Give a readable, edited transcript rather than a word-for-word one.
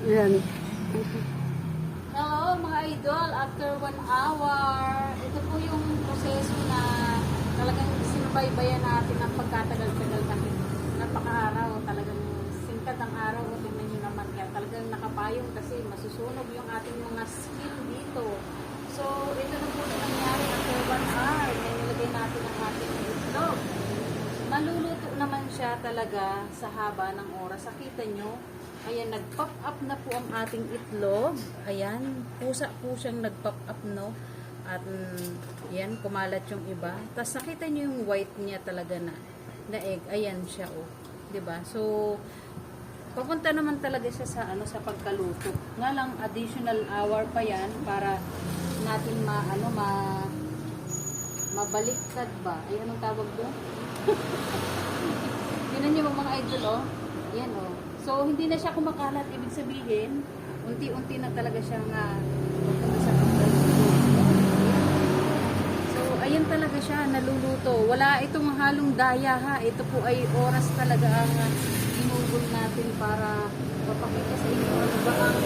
Yan. Hello mga idol, after 1 hour, ito po yung proseso na talagang sinubaybayan natin ng pagkatagal-tagal kasi napaka-araw, talagang singkat ang araw, tingnan nyo naman, kaya talagang nakapayong kasi masusunog yung ating mga skin dito. So, ito na po yung nangyari after 1 hour, na nilagay natin ang ating itlog. Maluluto naman siya talaga sa haba ng oras. Nakita nyo, ayan, nag-pop up na po ang ating itlog. Ayan, pusa po siyang nag-pop up, no? At yan, kumalat yung iba. Tapos nakita nyo yung white niya talaga na egg. Ayan siya, oh. 'Di ba? So, papunta naman talaga siya sa sa pagkaluto. Nga lang additional hour pa yan para natin mabaliktad ba? Ay, anong tawag doon? Tingnan niyo mga idol, oh. Yan, oh. So, hindi na siya kumakalat. Ibig sabihin, unti-unti na talaga siyang pupunta sa pagkaluto. So, ayan talaga siya, naluluto. Wala itong halong daya, ha. Ito po ay oras talaga ang ginugol natin para papakita sa inyo ano ba ang